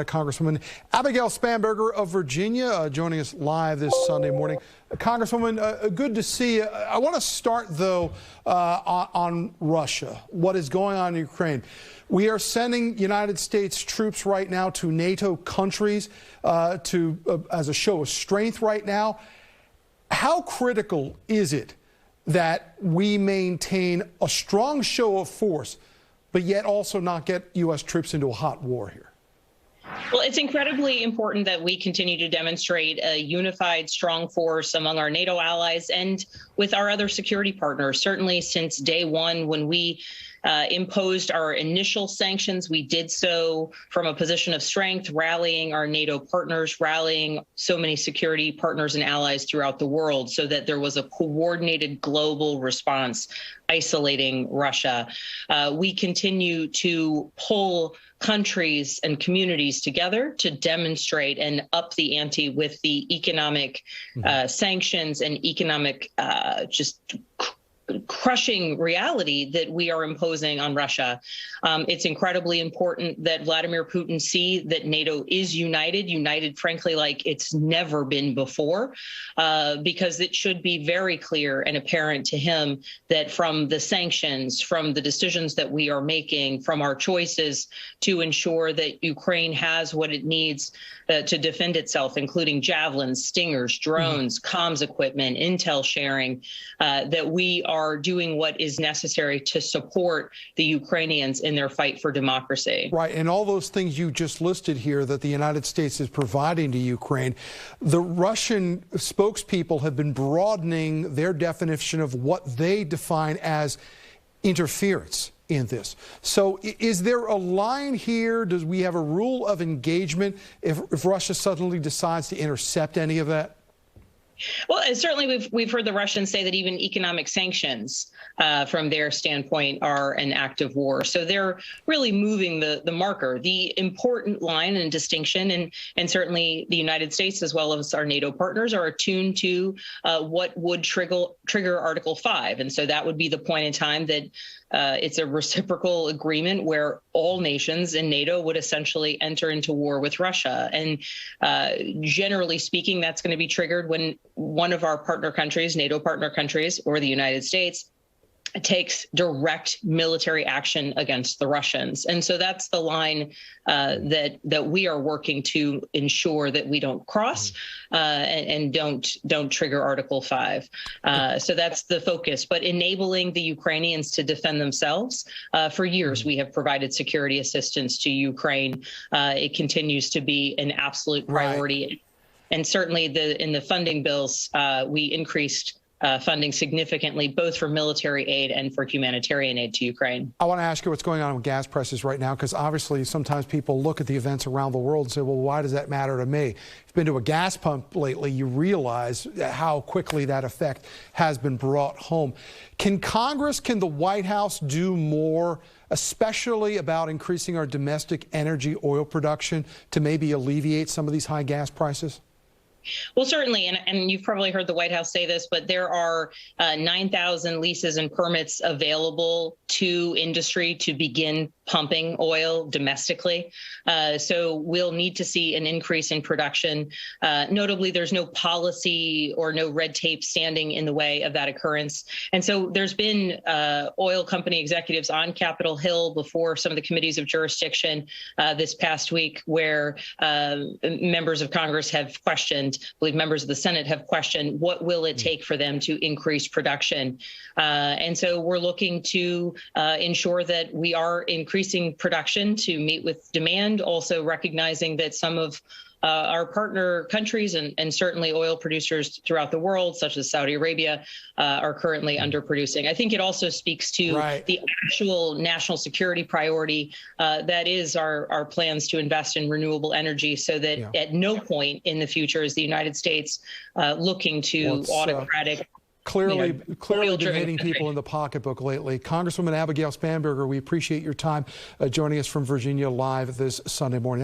Congresswoman Abigail Spanberger of Virginia joining us live this Sunday morning. Congresswoman, good to see you. I want to start, though, on Russia, what is going on in Ukraine. We are sending United States troops right now to NATO countries as a show of strength right now. How critical is it that we maintain a strong show of force, but yet also not get U.S. troops into a hot war here? Well, it's incredibly important that we continue to demonstrate a unified, strong force among our NATO allies and with our other security partners. Certainly since day one, when we imposed our initial sanctions, we did so from a position of strength, rallying our NATO partners, rallying so many security partners and allies throughout the world so that there was a coordinated global response isolating Russia. We continue to pull countries and communities together to demonstrate and up the ante with the economic sanctions and economic just crushing reality that we are imposing on Russia. It's incredibly important that Vladimir Putin see that NATO is united, frankly, like it's never been before, because it should be very clear and apparent to him that from the sanctions, from the decisions that we are making, from our choices to ensure that Ukraine has what it needs to defend itself, including javelins, stingers, drones, comms equipment, intel sharing, that we are doing what is necessary to support the Ukrainians in their fight for democracy. Right, and all those things you just listed here that the United States is providing to Ukraine, the Russian spokespeople have been broadening their definition of what they define as interference in this. So is there a line here? Does we have a rule of engagement if Russia suddenly decides to intercept any of that? Well, certainly we've heard the Russians say that even economic sanctions from their standpoint are an act of war. So they're really moving the marker. The important line and distinction, and certainly the United States as well as our NATO partners are attuned to what would trigger Article 5. And so that would be the point in time that it's a reciprocal agreement where all nations in NATO would essentially enter into war with Russia. And generally speaking, that's going to be triggered when one of our partner countries, NATO partner countries, or the United States, takes direct military action against the Russians. And so that's the line that we are working to ensure that we don't cross and don't trigger Article 5. So that's the focus. But enabling the Ukrainians to defend themselves, for years we have provided security assistance to Ukraine. It continues to be an absolute priority. Right. And certainly in the funding bills, we increased funding significantly, both for military aid and for humanitarian aid to Ukraine. I want to ask you what's going on with gas prices right now, because obviously sometimes people look at the events around the world and say, well, why does that matter to me? If you've been to a gas pump lately, you realize how quickly that effect has been brought home. Can Congress, can the White House do more, especially about increasing our domestic energy oil production to maybe alleviate some of these high gas prices? Well, certainly, and you've probably heard the White House say this, but there are 9,000 leases and permits available to industry to begin pumping oil domestically. So we'll need to see an increase in production. Notably, there's no policy or no red tape standing in the way of that occurrence. And so there's been oil company executives on Capitol Hill before some of the committees of jurisdiction this past week, where members of Congress have questioned, I believe members of the Senate have questioned, what will it take for them to increase production? And so we're looking to ensure that we are increasing production to meet with demand, also recognizing that some of our partner countries and certainly oil producers throughout the world, such as Saudi Arabia, are currently underproducing. I think it also speaks to the actual national security priority that is our plans to invest in renewable energy, so that at no point in the future is the United States looking to autocratic. Clearly been hitting people in the pocketbook lately. Congresswoman Abigail Spanberger, we appreciate your time joining us from Virginia live this Sunday morning.